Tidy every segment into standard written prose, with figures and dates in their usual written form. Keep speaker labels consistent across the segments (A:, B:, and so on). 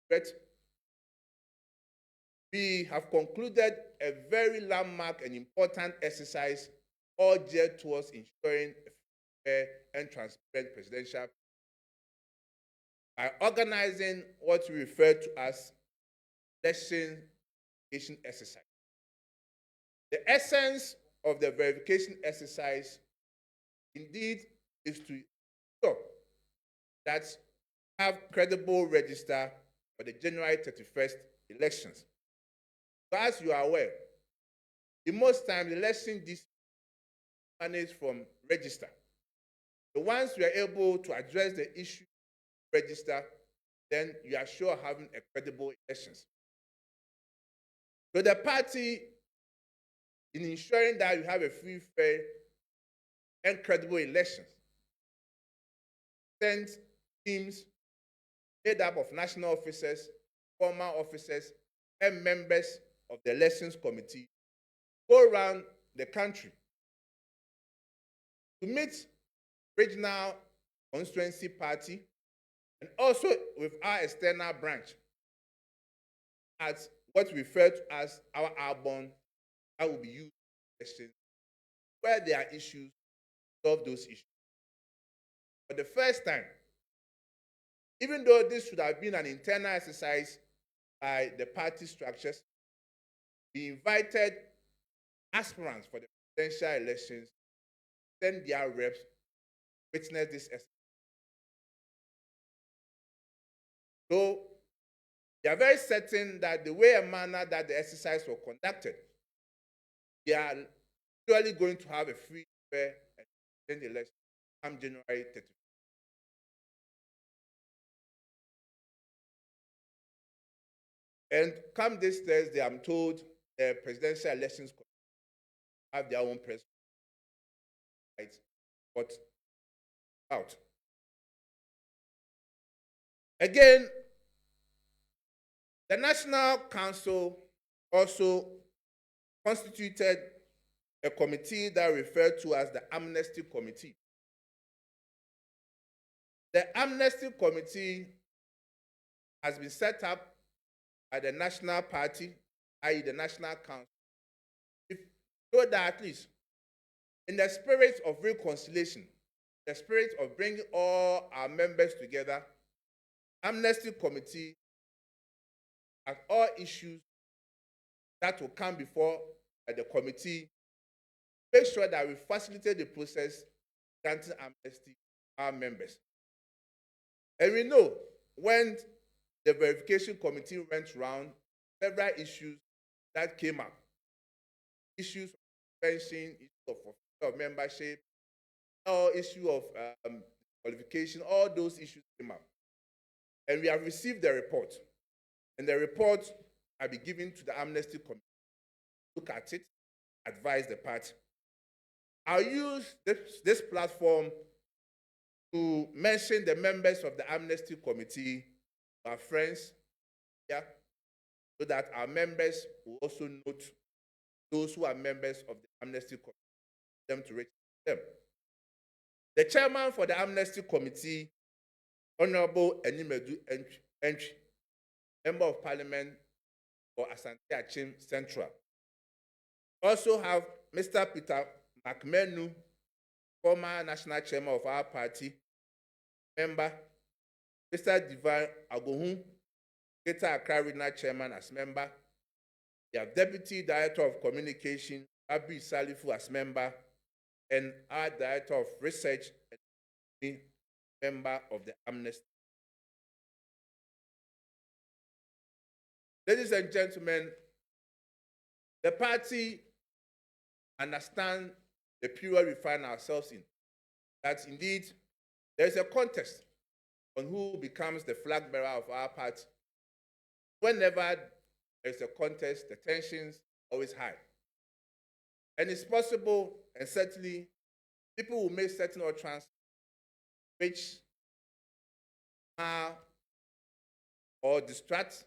A: But we have concluded a very landmark and important exercise, all geared towards ensuring a fair and transparent presidential by organizing what we refer to as election verification exercise. The essence of the verification exercise indeed is to ensure that we have credible register for the January 31st elections. So as you are aware, in most times, election disputes managed from register. So once you are able to address the issue register, then you are sure of having a credible elections. So the party, in ensuring that you have a free, fair, and credible elections, sends teams made up of national officers, former officers, and members of the elections committee go around the country to meet regional constituency party and also with our external branch at what we refer to as our airborne that will be used in elections where there are issues, solve those issues. For the first time, even though this should have been an internal exercise by the party structures, we invited aspirants for the presidential elections, send their reps, witness this exercise. So they are very certain that the way and manner that the exercise was conducted, they are surely going to have a free, fair, and independent election come January 31st. And come this Thursday, I'm told the presidential elections have their own press right, but out. Again, the National Council also constituted a committee that referred to as the Amnesty Committee. The Amnesty Committee has been set up by the National Party, i.e. the National Council, so that at least in the spirit of reconciliation, the spirit of bringing all our members together, Amnesty Committee has all issues that will come before the committee, make sure that we facilitate the process granting amnesty to our members. And we know when the verification committee went around, several issues that came up. Issues of pension, issues of membership, or issue of qualification, all those issues came up. And we have received the report. And the report will be given to the Amnesty Committee. Look at it, advise the party. I'll use this platform to mention the members of the Amnesty Committee, our friends, yeah, so that our members will also note those who are members of the Amnesty Committee, them to reach them. The chairman for the Amnesty Committee, Honorable Enimedu Entry, Member of Parliament for Asante Achim Central. Also have Mr. Peter McMenu, former national chairman of our party, member, Mr. Divine Agohun, Greater Accra Regional Chairman as member. We have Deputy Director of Communication, Abi Salifu as member, and our Director of Research, member of the Amnesty. Ladies and gentlemen, the party understands the period we find ourselves in, that indeed there is a contest on who becomes the flag bearer of our party. Whenever there's a contest, the tensions are always high. And it's possible, and certainly, people will make certain utterances which are or distract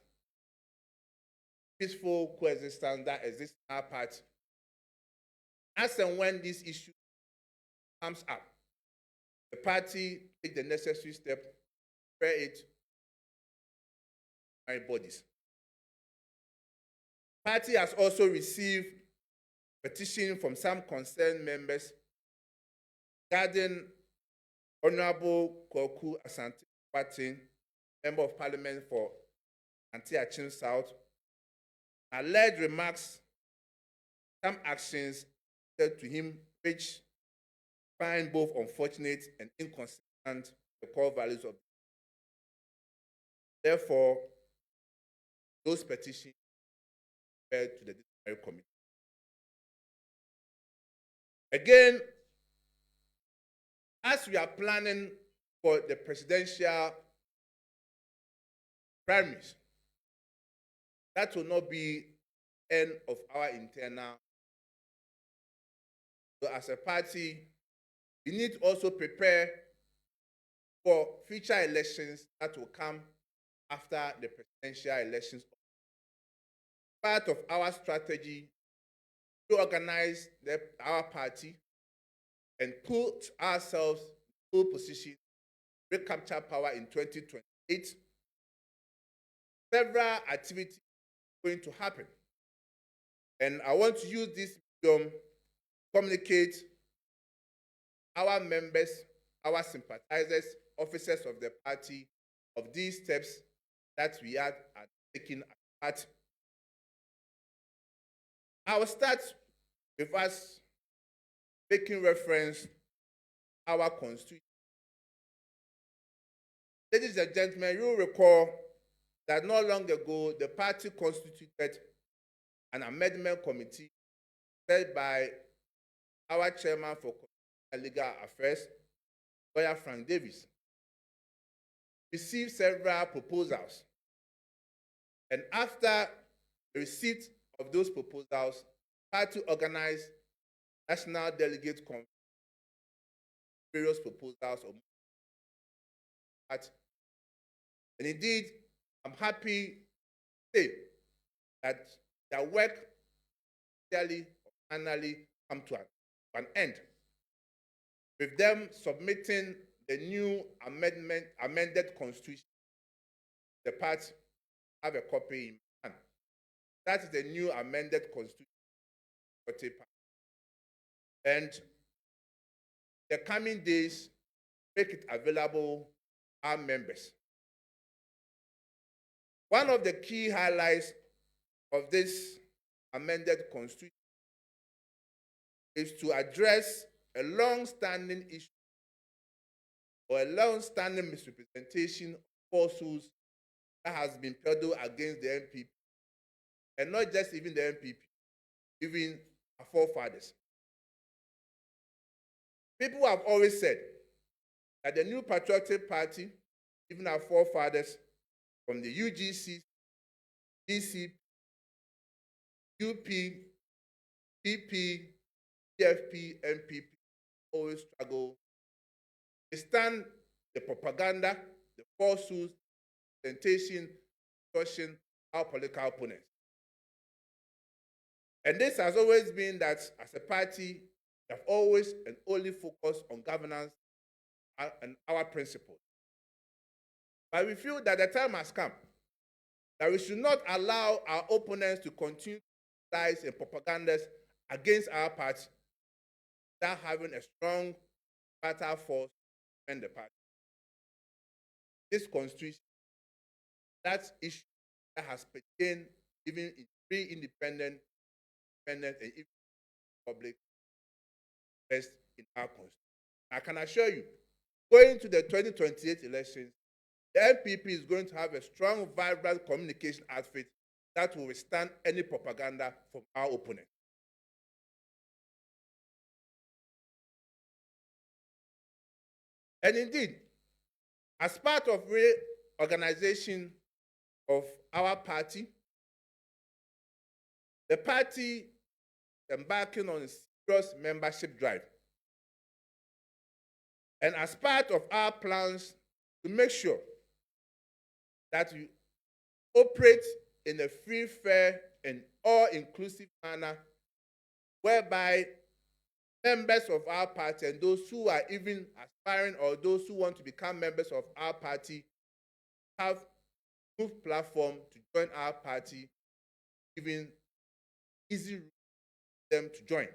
A: peaceful coexistence that exists in our party. As and when this issue comes up, the party take the necessary step, prepare it, bodies. The party has also received petition from some concerned members regarding Honorable Kwaku Asante Kwatin, Member of Parliament for Anti-Achim South, alleged remarks, some actions said to him which find both unfortunate and inconsistent with the core values of. Therefore, those petitions referred to the disciplinary committee. Again, as we are planning for the presidential primaries, that will not be the end of our internal. So as a party, we need to also prepare for future elections that will come after the presidential elections. Part of our strategy to organize our party and put ourselves in full position to recapture power in 2028. Several activities are going to happen. And I want to use this medium to communicate our members, our sympathizers, officers of the party, of these steps that we are taking as a party. I will start with us making reference to our constitution. Ladies and gentlemen, you will recall that not long ago, the party constituted an amendment committee led by our chairman for legal affairs, Lawyer Frank Davis. Received several proposals. And after the receipt of those proposals, the party organized national delegate conference, various proposals of party. And indeed, I'm happy to say that their work finally come to an end, with them submitting the new amended constitution. The party have a copy in hand. That is the new amended constitution. And the coming days, make it available to our members. One of the key highlights of this amended constitution is to address a long-standing issue or a long-standing misrepresentation of falsehoods that has been peddled against the NPP, and not just even the NPP, even our forefathers. People have always said that the New Patriotic Party, even our forefathers from the UGC, DC, UP, PP, PFP, NPP, always struggle. They stand the propaganda, the falsehoods, presentation, distortion, our political opponents. And this has always been that as a party, we have always and only focused on governance and our principles. But we feel that the time has come that we should not allow our opponents to continue to lies and propagandas against our party without having a strong battle force to defend the party. This constitution, that issue that has pertained even in three independent and even public best in our constitution. I can assure you, going to the 2028 elections, the NPP is going to have a strong, vibrant communication outfit that will withstand any propaganda from our opponents. And indeed, as part of reorganization of our party, the party is embarking on a serious membership drive. And as part of our plans to make sure that we operate in a free, fair, and all-inclusive manner, whereby members of our party and those who are even aspiring or those who want to become members of our party have smooth platform to join our party, giving easy route for them to join.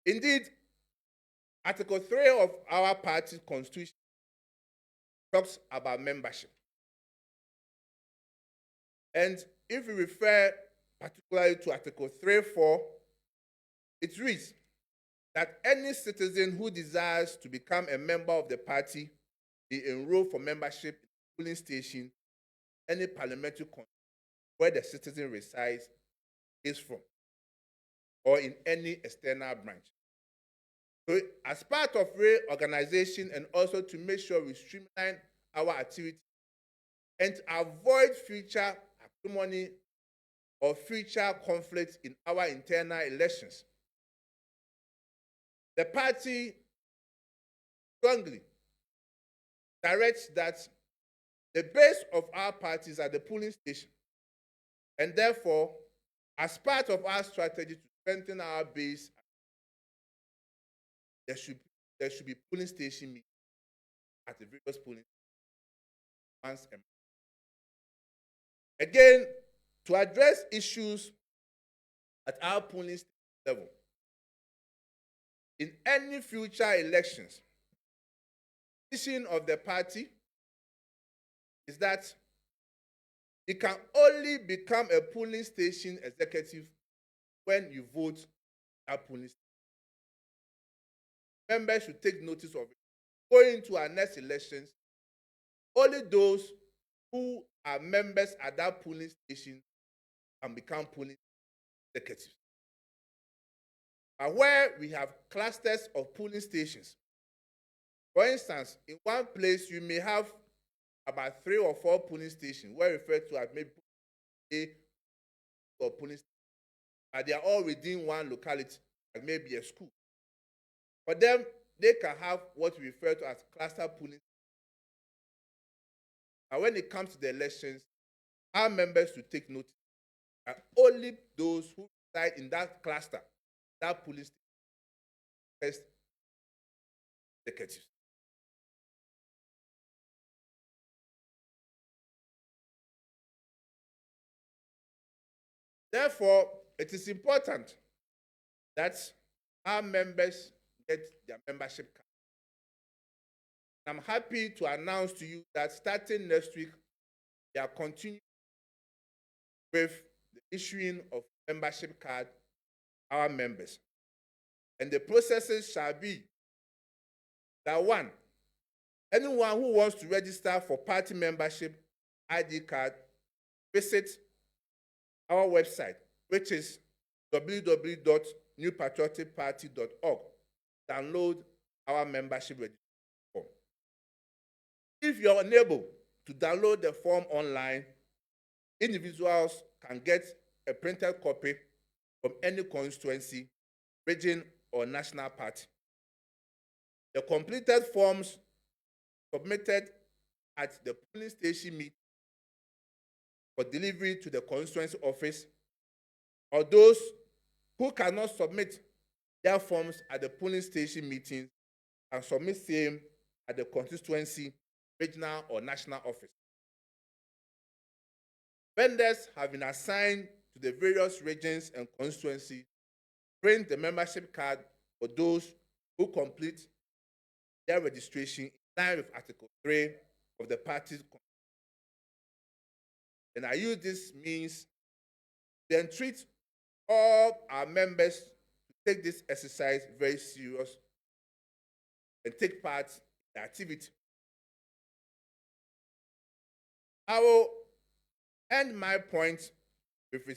A: Indeed, Article 3 of our party constitution talks about membership. And if we refer particularly to Article 3.4, it reads that any citizen who desires to become a member of the party be enrolled for membership in the polling station, any parliamentary constituency where the citizen resides is from, or in any external branch. So as part of reorganization and also to make sure we streamline our activity and avoid future acrimony or future conflicts in our internal elections, the party strongly directs that the base of our parties are the polling station. And therefore, as part of our strategy to strengthen our base, there should be polling station meetings at the various polling stations once a month. Again, to address issues at our polling station level, in any future elections, the position of the party is that it can only become a polling station executive when you vote at polling station. Members should take notice of it. Going to our next elections, only those who are members at that polling station can become polling executives. But where we have clusters of polling stations, for instance, in one place you may have about 3 or 4 polling stations, where referred to as maybe A or polling station, but they are all within one locality, like maybe a school. For them, they can have what we refer to as cluster polling. And when it comes to the elections, our members should take notice that only those who reside in that cluster, that polling station, first executives. Therefore, it is important that our members get their membership card. I'm happy to announce to you that starting next week, we are continuing with the issuing of membership card to our members. And the processes shall be that 1, anyone who wants to register for party membership ID card, visit our website, which is www.newpatrioticparty.org. Download our membership registration form. If you're unable to download the form online, individuals can get a printed copy from any constituency, region, or national party. The completed forms submitted at the polling station meet for delivery to the constituency office, or those who cannot submit their forms at the polling station meetings and submit same at the constituency, regional, or national office. Vendors have been assigned to the various regions and constituencies. Print the membership card for those who complete their registration in line with Article 3 of the party's constitution. And I use this means to entreat all our members to take this exercise very serious and take part in the activity. I will end my point with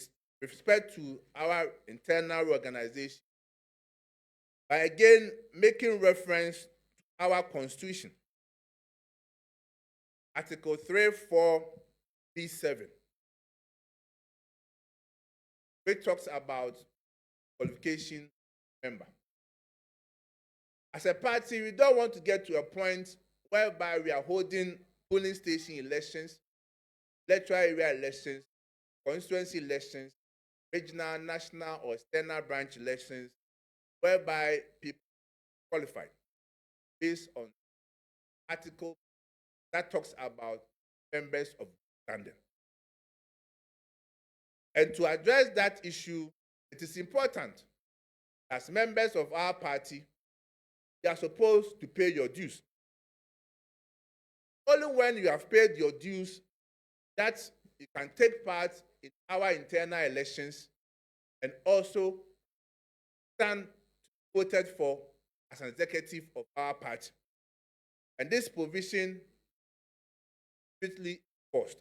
A: respect to our internal organization by again making reference to our constitution. Article 3.4b7, which talks about qualification member. As a party, we don't want to get to a point whereby we are holding polling station elections, electoral area elections, constituency elections, regional, national, or external branch elections, whereby people qualify based on article that talks about members of standing. And to address that issue, it is important, as members of our party, you are supposed to pay your dues. Only when you have paid your dues that you can take part in our internal elections and also stand voted for as an executive of our party. And this provision is strictly enforced.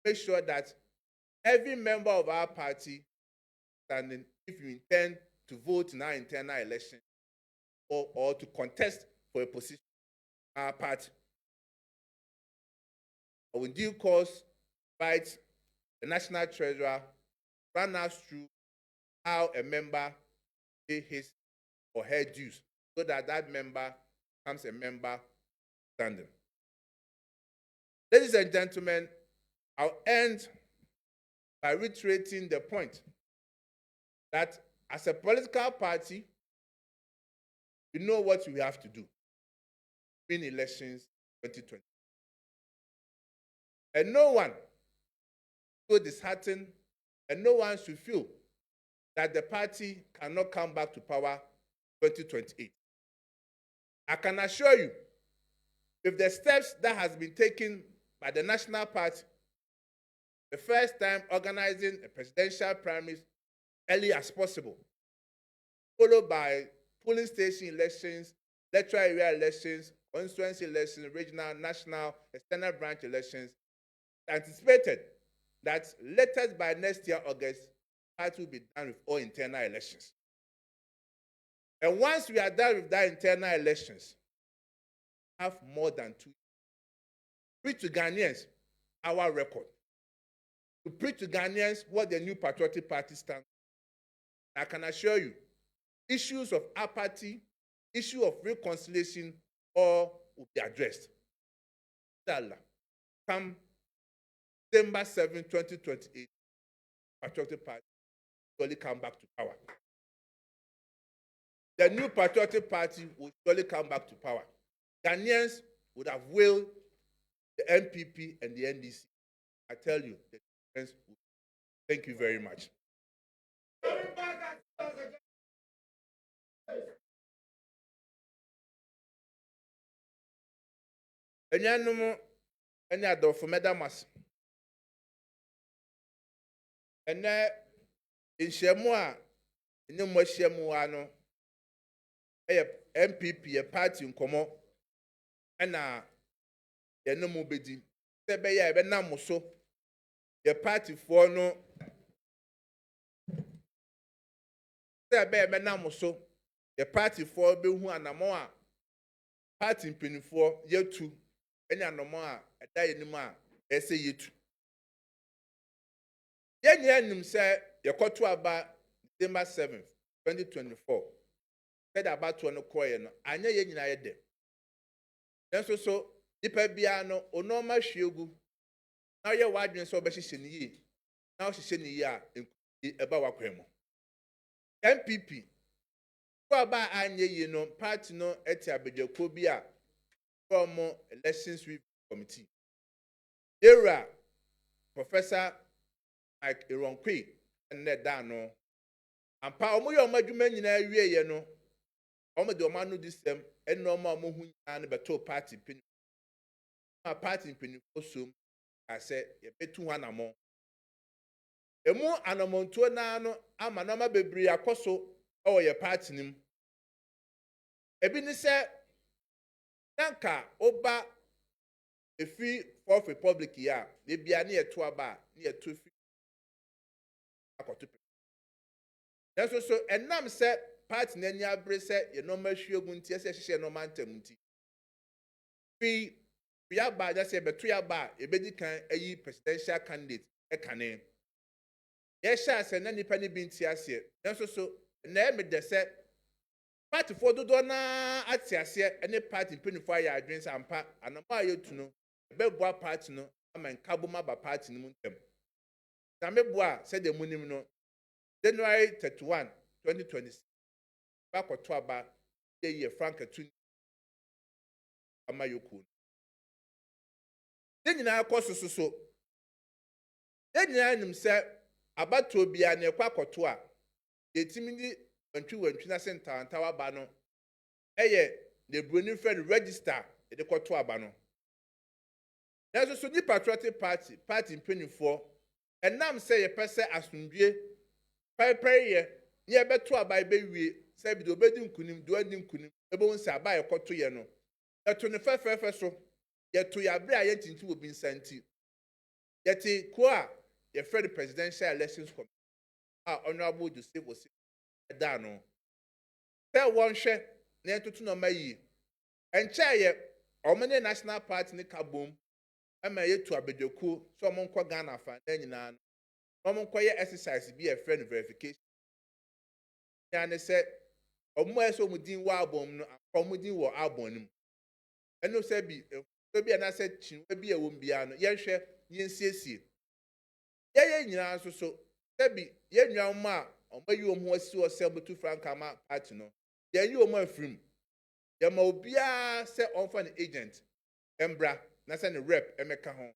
A: Make sure that every member of our party standing, if you intend to vote in our internal election or to contest for a position in our party, I will in due course invite the National Treasurer run us through how a member pay his or her dues so that that member becomes a member standing. Ladies and gentlemen, I'll end by reiterating the point that as a political party, we know what we have to do in elections 2020. And no one should be disheartened, and no one should feel that the party cannot come back to power 2028. I can assure you, if the steps that has been taken by the National Party, the first time organizing a presidential primaries early as possible, followed by polling station elections, electoral area elections, constituency elections, regional, national, external branch elections, anticipated that latest by next year, August, the party will be done with all internal elections. And once we are done with that internal elections, have more than 2 years. Preach to Ghanaians our record. To preach to Ghanaians what the New Patriotic Party stands for. I can assure you, issues of apathy, issue of reconciliation, all will be addressed. Inshallah, come December 7, 2028, Patriotic Party will surely come back to power. The New Patriotic Party will surely come back to power. Ghanaians would have willed the NPP and the NDC. I tell you, the difference will. Thank you very much. Enyanom ene adofo medamas. Ene nhyiamu a ene mo ahyiamu ano NPP ye party nkomo ena ye no mo bedi se be ya be nam so ye party for no se be be nam so ye party for be hu anamo a party mpinifo yetu enya anamo a eda yenim a ese yetu yenye anim se ye koto aba December 7th 2024 said about to no koye no anya ye nyina ye de nenso so dipa bia no onoma hwiegu na ye wadwen so obehihye ne yi na ohihye ne yi a eba wakwan mu NPP ko aba anya yi no party no eti abegyako bi a from elections review committee era Professor Mike Ironkwe enne da no ampa omo ye omadwuma nyina wie ye no omo de omo anu disem enne omo omo hu nyina no beto party pin ma party pin osom ase ye betu hanamo emu anamontuo na no ama na ma bebri akoso o ye party nim ebi ni se nanka oba efi Fourth Republic ya de bia na yeto aba na yeto fi akoto pe nanso so enam se party na nya abre se ye no ma hwiegu nti se hihye no ma ntam nti fi ya ba da se beto ya ba ebedi kan ayi presidential candidate e kane ye sha se na nipa ni bi nti ase nanso so na me de se party for dodo na ati ase ene party pinifo ya adwen sampa anamo ayetu no beboa party no ama nkaboma ba party no ntam na meboa se de munim no January 31 2026 ba koto aba ye Frank Atun ama yoku ne nyinaa kɔ so ne nyinaa nim sɛ abatoɔ bia ne ɛkɔ akɔto a yɛtumi di wantwi na sɛ ntawantawa aba no ɛyɛ the Bruni friend register the kɔto aba no nanso so ni patriotic party mpanyinfoɔ ɛnam sɛ yɛpɛ sɛ asomdwie pɛpɛrɛ yɛ ne yɛbɛto aba bɛwie sɛ bi de obɛdi nkunim de ɔdi nkunim ɛbɛhu sɛ aba yɛkɔto yɛ no yɛto ne fɛfɛɛfɛ so yɛto yɛ abere a yɛntinti wɔ bi nsa nti yɛte ko a yɛfrɛ the presidential elections committee a honorable Joseph Osi ɛda no sɛ wɔnhwɛ na yɛntoto nɔɔma yie ɛnkyɛn yɛ ɔmo ne national party ne ka bom ɛma yɛtu abadwakuo sɛ ɔmo nkɔ Ghana afa na nyinaa no ɔmo nkɔyɛ exercise bi yɛfrɛ no verification ya ne sɛ ɔmo a ɛsɛ ɔmo din wɔ abom no ɔmo din wɔ abom no mu ɛno sɛ bi anasɛ kyinwa bi a ɛwɔ mu biara no yɛhwɛ yɛnsiesie yɛyɛ nyinaa nso so sɛ bi yɛnua ɔmo a ɔmo ayi ɔmo ho asi hɔ sɛ ɔmotu franka ma party no yɛyi ɔmo afirim yɛma obiara sɛ ɔmfa ne agent ɛmbra na sɛ ne rep ɛmɛka ho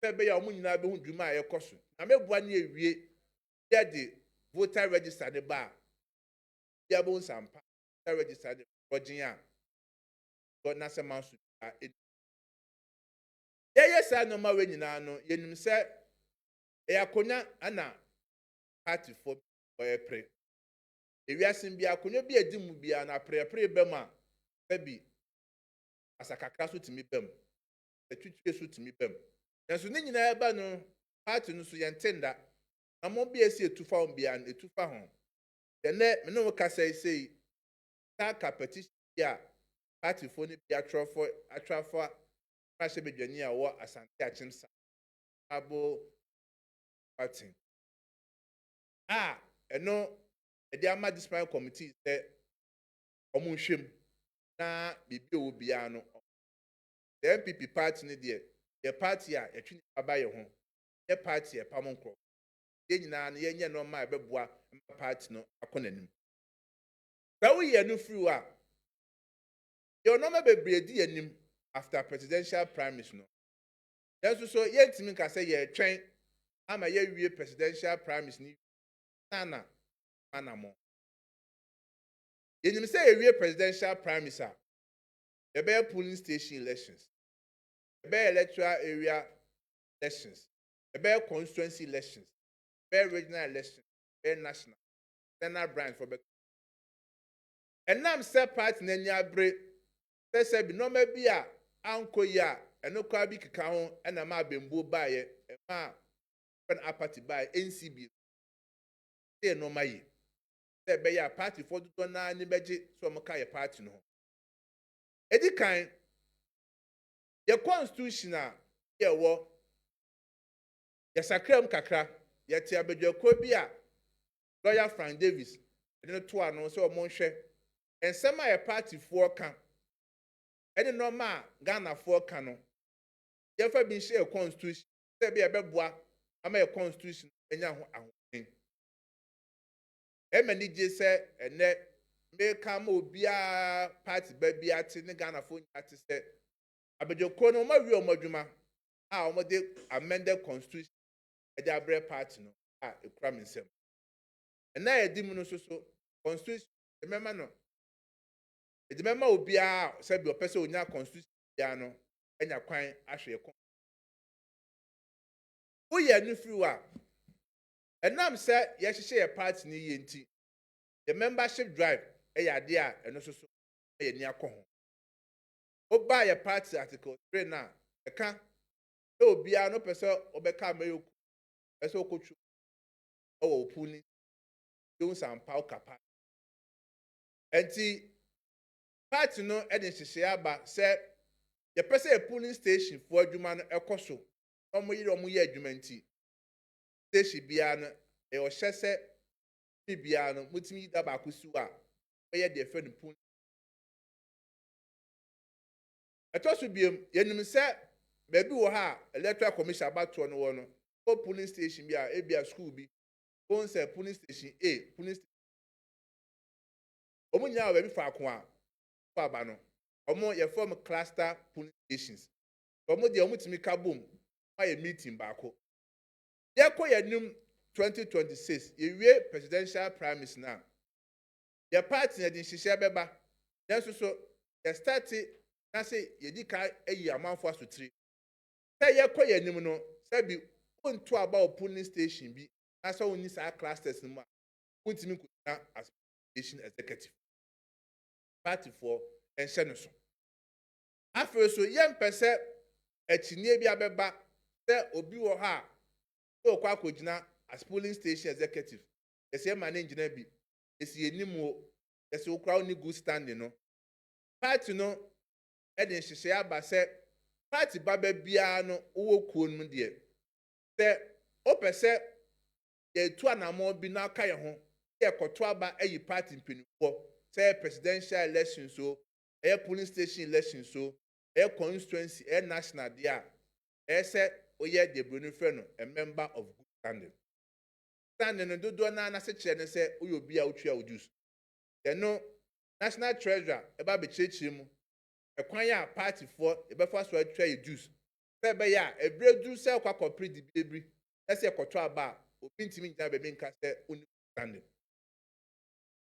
A: sɛ ɛbɛyɛ a ɔmo nyinaa bɛhu dwuma a yɛkɔ so na mɛboa ne awie yɛde voter register ne ba a yɛabɛhu sampa voter register ne rɔgyen a na sɛ ma so a yɛyɛ saa nneɛma wei nyinaa no yɛnim sɛ ɛyɛ akonnwa ana partyfoɔ wɔyɛpere ewiase bi akonnwa bi edi mu bia na prɛprɛ bɛm a sɛbi asakakra so tumi bɛm atwitwe so tumi bɛm nanso ne nyinaa ba no party no so yɛntenda na mo bi esi etufa ho bia no etufa ho dɛnɛ me ne wo kasa sei taka petition a partyfoɔ ne bi atwerɛfo ahyɛ bedwani a wɔ asante akyemsa abo party ɛno ɛde ama discipline committee sɛ ɔmo nhwɛm na biribi a ɛwɔ biara no the NPP party ne deɛ yɛ party a yɛtwe nipa ba yɛ ho yɛ party a ɛpam nkorɔ yɛn nyinaa no yɛnyɛ nneɛma a ɛbɛboa mma party no akɔ n'anim sɛ woyɛ no firi a yɛ nneɛma bebree di anim after presidential primaries no yɛnso so yɛntumi nka sɛ yɛretwɛn ama yɛwie presidential primaries ni nana manamo yɛnim sɛ yɛwie presidential primaries a yɛbɛyɛ polling station elections yɛbɛyɛ electoral area elections yɛbɛyɛ constituency elections yɛbɛyɛ regional elections yɛbɛyɛ national national branch for better ɛnam sɛ party n'ani abere sɛ bi nneɛma bi a ankɔ yi a ɛno koraa bi keka ho ɛna ma abɛmbuo baayɛ ɛma fɛn apathy baayɛ NCB sɛ nneɛma yi sɛ ɛbɛyɛ a party for dodoɔ naa ne bɛgye sɛ ɔmo ka yɛ party no ho edi kan yɛ constitution a yɛwɔ yɛsakra mu kakra yɛte abadwakuo bi a lawyer Frank Davis ɛde no to ano sɛ ɔmo nhwɛ nsɛm a yɛ partyfoɔ ka ɛne nneɛma a Ghanafoɔ ka no yɛfa bi nhyɛ yɛ constitution sɛ bi yɛbɛboa ama yɛ constitution anya ho ahoɔden ɛma ni gye sɛ ɛnɛ meka ma obiara party ba bi ate ne Ghanafoɔ nyinaa te sɛ abadwakuo no ɔmo awie ɔmo adwuma a ɔmo de amended constitution ɛde abrɛ party no a ekura me nsam ɛna yɛdi mu no so constitution ɛmɛma no ɛde mɛma obiara sɛ bi ɔpɛ sɛ onya constitution biara no ɛnya kwan ahwɛ ɛkɔ woyɛ no firi a ɛnam sɛ yɛhyehyɛ yɛ party no yie nti the membership drive ɛyɛ adeɛ a ɛno so ɛyɛ ni akɔ ho ɔbaa yɛ party article 3 na ɛka sɛ obiara no pɛ sɛ ɔbɛka amɛyɛ pɛ sɛ ɔkɔtwu ɛwɔ opuni yɛhu sampa ɔkapa ɛnti party no ɛde nhyehyɛ aba sɛ yɛpɛ sɛ yɛ polling station foɔ adwuma no ɛkɔ so ɔmo yɛ adwuma nti station biara no ɛyɛ ɔhyɛ sɛ biara no mutumi yi da baako si a ɛyɛ deɛ fɛ no polling ɛtɔ so biem yɛnim sɛ baabi wɔ ha a electoral commission abatoɔ no wɔ no kɔ polling station bi a ebia school bi wɔn sɛ polling station A polling station ɔmo nyinaa wɔ baabi faako a aba no ɔmo yɛ form cluster polling stations Omo de omo timi ka bom. My meeting baako. Yɛkɔ yɛnim 2026 yɛwie presidential primaries now. Yɛ party na de nhyehyɛ bɛba. Yɛn nso so yɛ start na sɛ yɛdi ka ayi amanfo asotire. Sɛ yɛkɔ yɛnim no sɛ bi wonto aba o polling station bi na sɛ wonni saa clusters no mu a wontimi nkɔgyina as station executive. Party for ɛnhyɛ no so. Afei so yɛmpɛ sɛ akyinie bi abɛba sɛ obi wɔ ha a sɛ ɔkɔ akɔgyina as polling station executive. Yɛsɛ yɛma ne ngyina bi. Yɛsɛ yɛnim o. Yɛsɛ wokora wonni good standing no. Party no ɛde nhyehyɛ aba sɛ party baba biara no wowɔ kuo no mu deɛ. Sɛ wopɛ sɛ yɛtu anammɔ bi na aka yɛn ho yɛkɔto aba ayi party mpanimfoɔ sɛ presidential election so ɛyɛ polling station election so ɛyɛ constituency ɛyɛ national deɛ a ɛyɛ sɛ woyɛ deɛ buroni frɛ no a member of good standing. Standing no dodoɔ naa n'ase kyerɛ ne sɛ woyɛ obi a wotwa wo dues. Ɛno national treasurer ɛba abɛkyerɛkyerɛ mu ɛkwan a partyfoɔ ɛbɛfa so atwa yɛ dues sɛ ɛbɛyɛ a ɛberɛ duru sɛ ɛkɔ akɔpere dibiribiri na sɛ ɛkɔtɔ aba a obi ntumi ngyina baabi nka sɛ wonni standing.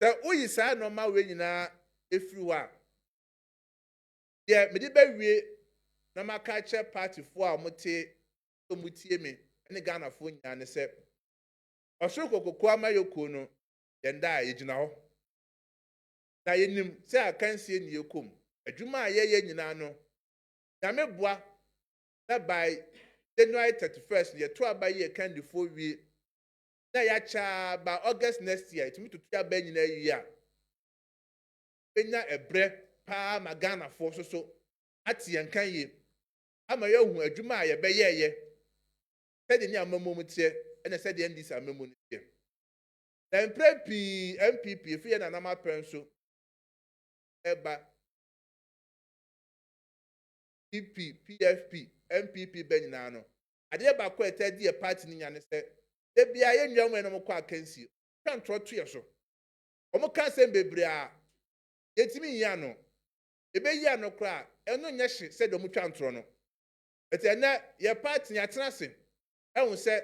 A: Sɛ woyi saa nɔɔma wei nyinaa efiri hɔ a deɛ mede bɛwie na maka kyerɛ partyfoɔ a wɔtie me ne Ghanafoɔ nyinaa ne sɛ ɔsoro kokoko amayɔkuo no yɛn da a yɛgyina hɔ na yɛnim sɛ akansie ne yɛkɔm adwuma a yɛyɛ nyinaa no nyame boa na by January 31st yɛto aba yi yɛ kandifoɔ wie na yɛakyaa by August next year ɛtumi tutu aba nyinaa yi a bɛnya ɛbrɛ paa ma Ghanafoɔ so ate yɛn kan yie ama yɛahu adwuma a yɛbɛyɛɛyɛ sɛdeɛ ne amamɔ mu teɛ ɛna sɛdeɛ ndis amamɔ no teɛ. Na mpere pii NPP efi yɛ nanam apɛ nso ɛba PP, PFP, NPP bɛ nyinaa no adeɛ baako a ɛtɛ di yɛ party ne nya ne sɛ ebia yɛ nnua wɔn ɛnam kɔ akansie twa ntorɔ to yɛ so wɔn ka asɛm bebree a yɛtumi yi ano ebeyi ano koraa ɛno nyɛ hye sɛdeɛ wɔn twa ntorɔ no ɛtɛ ɛnɛ yɛ party yɛatena ase ɛho sɛ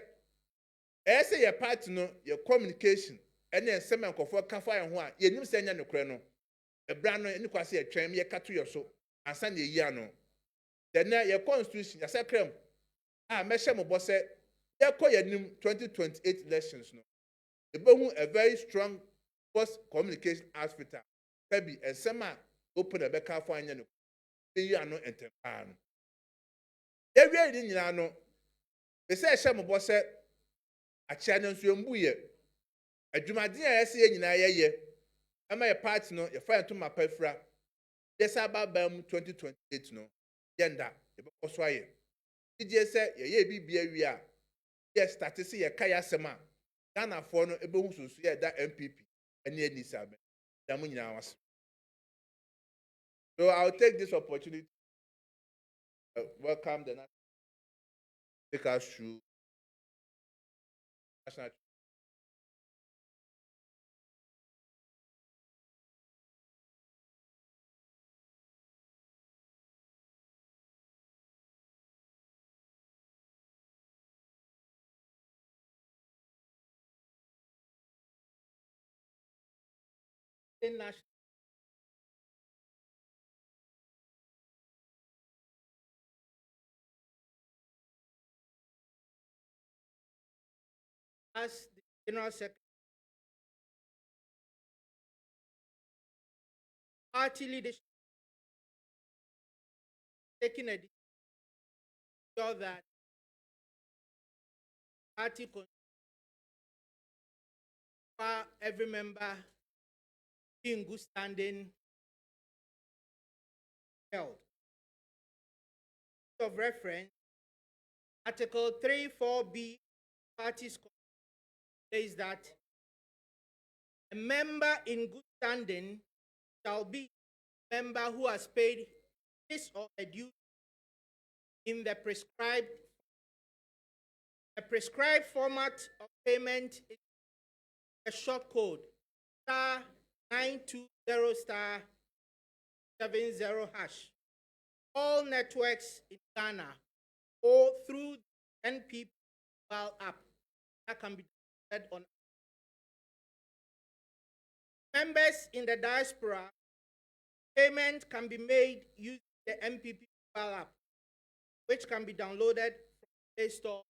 A: ɛyɛ sɛ yɛ party no yɛ communication ɛne nsɛm a nkɔfoɔ ka fa yɛn ho a yɛnim sɛ ɛnyɛ nokorɛ no ɛbra no ɛne kwasɛ yɛtwɛn yɛka to yɛ so ansa na yɛyi ano ɛnɛ yɛ constitution yɛsɛkram a mɛhyɛ mo bɔ sɛ yɛkɔ yɛnim 2028 elections no yɛbɛhu a very strong post communication aspect a sɛbi nsɛm a open ɛbɛka fa anyɛ no bɛyi ano ntɛm paa no yɛwie ne nyinaa no ɛsɛ ɛhyɛ mo bɔ sɛ akyɛ no nso yɛmbu yɛ adwumaden a yɛsɛ yɛ nyinaa yɛyɛ ɛma yɛ party no yɛfa yɛn to mapa fira yɛsɛ aba mu 2028 no yɛnda yɛbɛkɔ so ayɛ gye sɛ yɛyɛ bibi awie a yɛ start sɛ yɛka yɛ asɛm a Ghanafoɔ no ɛbɛhu soso yɛda NPP ɛne NDC abɛ da mo nyinaa wase. So I'll take this opportunity to welcome the national take us through national
B: as the General Secretary, party leadership taking a decision so that party every member in good standing held. Of reference, Article 34B parties says that a member in good standing shall be a member who has paid his or her duty in the prescribed format of payment is a short code *920*70#. all networks in Ghana or through the NPP mobile app that can be downloaded on. Members in the diaspora, payment can be made using the NPP mobile app, which can be downloaded from the Play Store.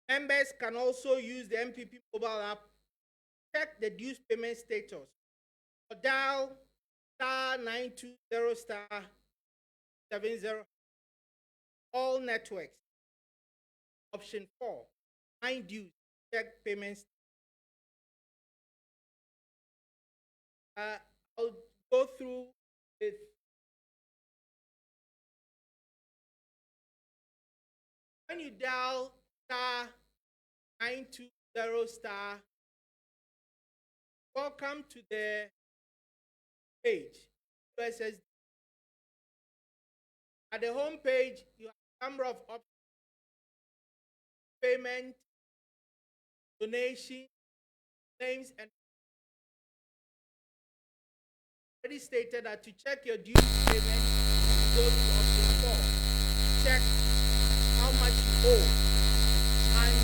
B: Members can also use the NPP mobile app to check the dues payment status or dial *920*70 all networks. Option 4, find dues, check payments. I'll go through it. When you dial *920*, welcome to the page. USSD. At the home page, you have a number of options: payment, donation, claims, and already stated that to check your dues payment, you go to option 4. Check how much you owe, and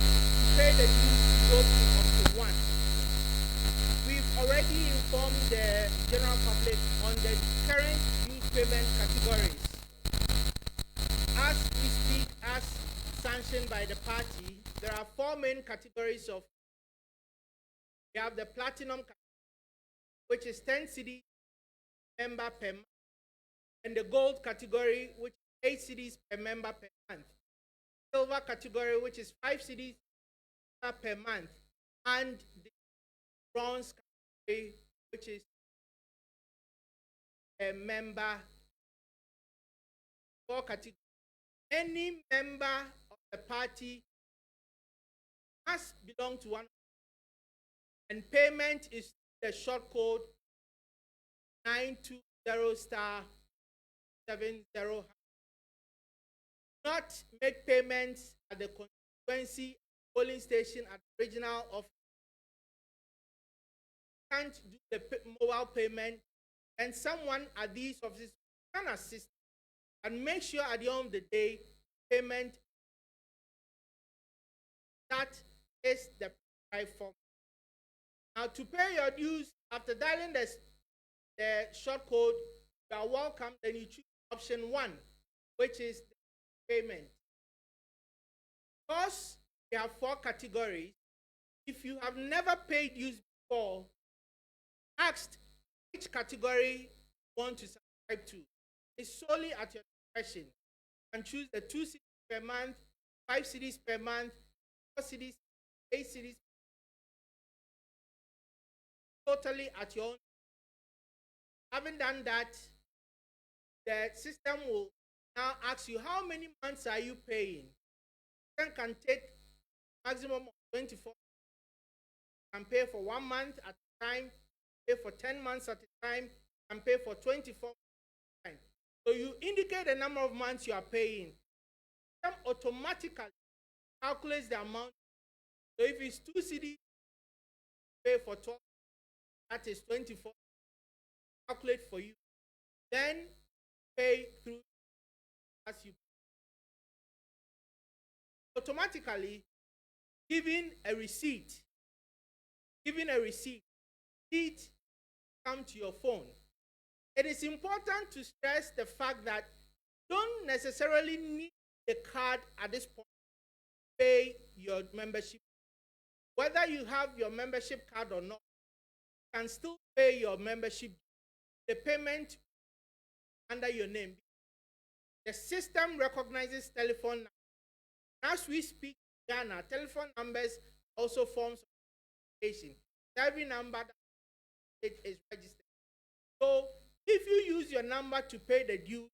B: to pay the dues, you go to option 1. We've already informed the general public on the current dues payment categories. As we speak, as sanctioned by the party, there are 4 main categories of. We have the platinum category, which is 10 cedis member per month, and the gold category, which is 8 cedis per member per month. Silver category, which is 5 cedis per month, and the bronze category, which is a member. 4 categories. Any member of the party must belong to one, and payment is the short code 920*70. Not make payments at the constituency polling station at the regional office. Can't do the mobile payment, and someone at these offices can assist and make sure at the end of the day payment. That is the right form. Now, to pay your dues, after dialing the short code, you are welcome. Then you choose option 1, which is the payment. Because we have 4 categories, if you have never paid dues before, asked which category you want to subscribe to. It's solely at your discretion. You can choose the 2 cedis per month, 5 cedis per month, 4 cedis, 8 cedis. Totally at your own. Having done that, the system will now ask you how many months are you paying. It can take maximum of 24. You can pay for 1 month at a time, pay for 10 months at a time, and pay for 24 months at a time. So you indicate the number of months you are paying. The system automatically calculates the amount. So if it's 2 cedis, pay for 12, that is 24. Calculate for you. Then pay through as you automatically giving a receipt. It come to your phone. It is important to stress the fact that you don't necessarily need the card at this point to pay your membership. Whether you have your membership card or not, you can still pay your membership. The payment under your name. The system recognizes telephone numbers. As we speak in Ghana, telephone numbers also forms of identification. Every number that is registered. So if you use your number to pay the due,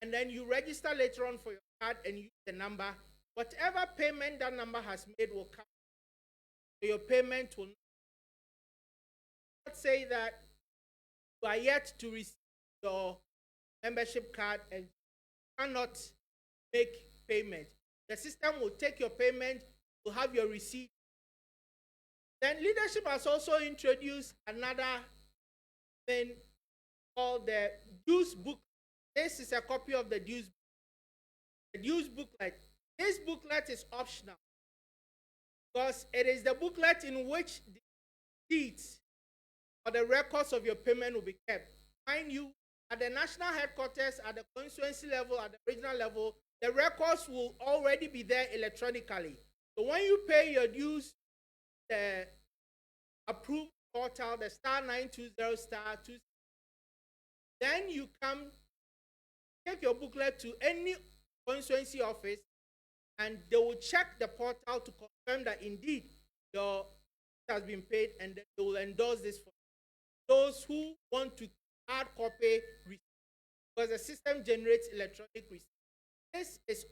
B: and then you register later on for your card and use the number, whatever payment that number has made will come. So your payment will not say that you are yet to receive your membership card and cannot make payment. The system will take your payment, will have your receipt. Then leadership has also introduced another thing called the dues book. This is a copy of the dues booklet. This booklet is optional because it is the booklet in which the deeds or the records of your payment will be kept. Mind you, at the national headquarters, at the constituency level, at the regional level, the records will already be there electronically. So when you pay your dues, the approved portal, the *920*2, then you come take your booklet to any constituency office and they will check the portal to confirm that indeed your has been paid, and then they will endorse this for those who want to hard copy receipt, because the system generates electronic receipt. This is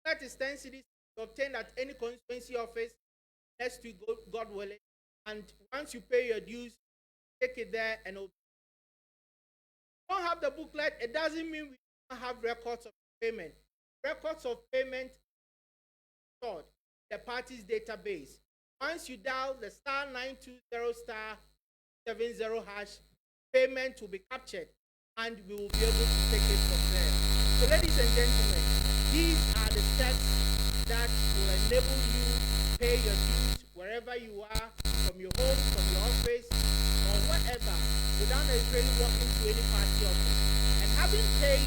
B: that is 10 cedis obtained at any constituency office next week, God willing. And once you pay your dues, take it there and you don't have the booklet, it doesn't mean we don't have records of payment. Records of payment stored in the party's database. Once you dial the *920*70#, payment will be captured and we will be able to take it from there. So ladies and gentlemen, these are the steps that will enable you to pay your dues wherever you are, from your home, from your office, or whatever, without necessarily walking to any party office. And having paid,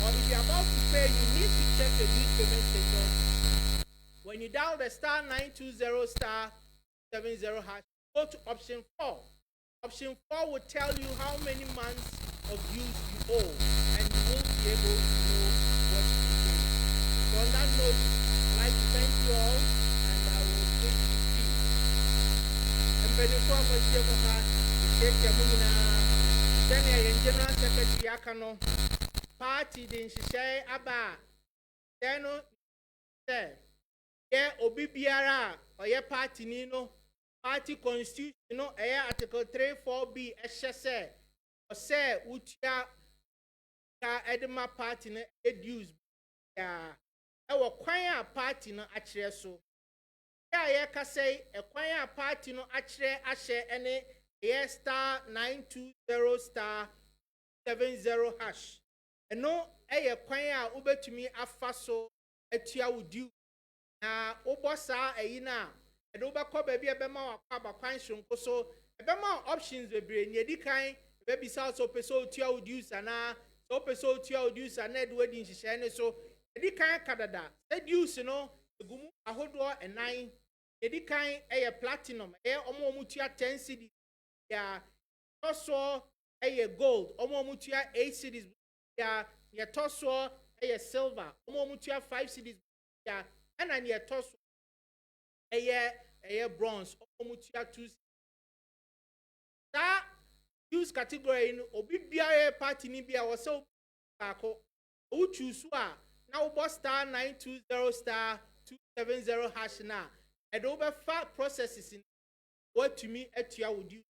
B: or if you're about to pay, you need to check the dues payment status. When you dial the *920*70#, go to option 4. Option 4 will tell you how many months of dues you owe, and you will be able to know what to pay. So on that note, I'd like to thank you all, and I will take you see. And before I say take your money, then General Secretary Yakano, party didn't share about. Then, yeah, Obibiara, or your party Nino, party constitution, Article 34B, SSA, or say, Utia Edema party, educe. Our choir party no actually so. Yeah, can say a choir party no actually ashe any *920*70#. And no, a choir ube to me afaso etia would you. Na obosa na and overcome baby a bema or quaba so a bema options be brain ye kind baby south so peso tia would use and so peso tia would use and Ned wedding she so. Edi kan kadada use egumu ahodo and 9 edi kan platinum omo mutua 10 cedis ya toso gold omo mutua 8 cedis ya toso silver omo mutua 5 cedis ya and ya toso bronze omo mutua 2 cedis. That use category in obi bia party ni bia was so kako o choose now boss *920*270# now. And over 5 processes in what to me at you would you.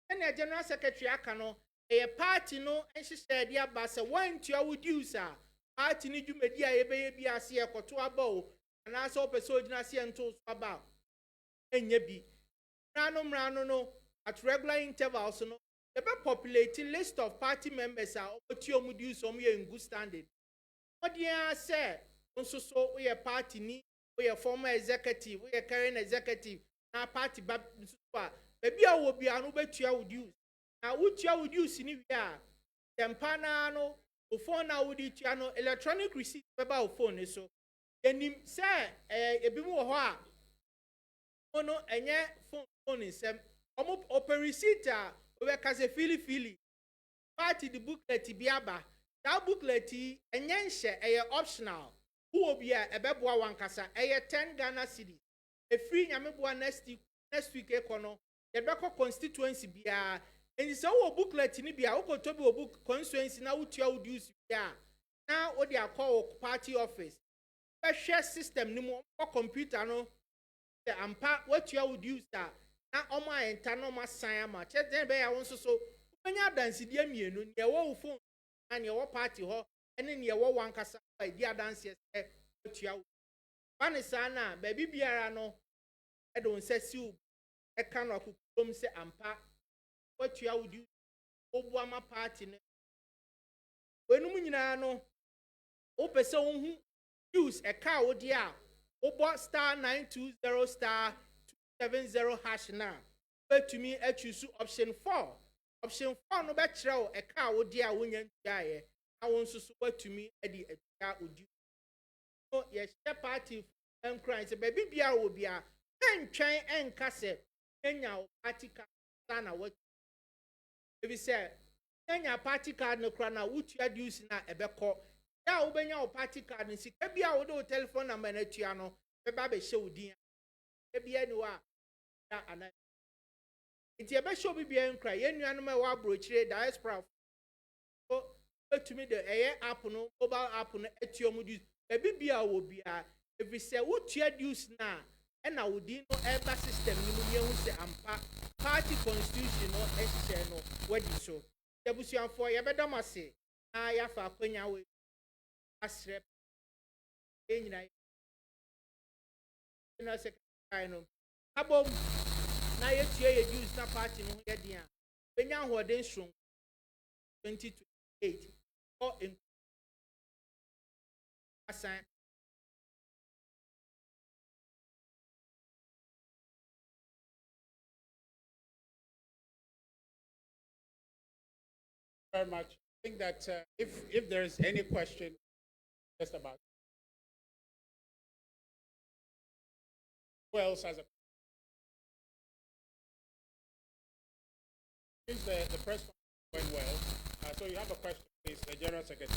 B: And the General Secretary Akano, a party no and she said, yeah, but one to you would use her. Party need you media a baby as here for 2 bow and I saw a soldier and told about. And ye be no at regular intervals no. The populating list of party members are over to you use some in good standing. What do you say? Also, so we are party ni, we are former executive, we are current executive, now party maybe I will be an Uber would use. Now, what you would use in India? Tempanano, phone now would each electronic receipt about phone. So, then him say, a bit more hard. Oh no, and yet phone is some open receipt, over Casa Philly. Party the booklet Biaba. That booklet and share optional. Who will be a bebwa one casa, 10 Ghana cedis. A free Yamebua next week, econo, the Beko constituency be and it's our booklet in Ibia, Oko Toby book constituency now what you would use. Now, what they are called party office. A share system, no more computer, no. The ampa, what you would use that. Now, on my internal sign much. Then, I also so when you are dancing, you know, your phone. And your party ho and then your one cassa by dear dance yes Vanisana baby biara no I don't say you a can of say ampa what you would do Obuama party no. Wenum nyina no, opese unhu use a car odi a, obo star 920 star 270 hash na. Betumi choose option 4. Option 4 no be kire a car odi a wonya ntiaye. Na won so so betumi edi atua odi. So ye share party crime say baby bia obi a entwen enka se enya party card na what ebi say enya party card no kra na wutua dues na ebekọ ya obenya o party card ni sika bia wo do telephone number na tua no be ba be hye odin bia ni wa ya ana nti ebe show bibia nkra ye nuanom e wa brochire diaspora so betumi de eye app no mobile app no atuo mu dues baby bia wo bia ebi say wutua dues na na wodin no eba system ni mu yehu se ampa party constitution no ehye no wadi so yabusuanfo yebedam ase na yafa akonya we asrep enyina na secretary no abom na yetua ye dues na party no ye dia benya hoden strong 2028 or in assign
C: very much. I think that if there's any question just about who else has a since the press conference went well, so you have a question, please, the General Secretary.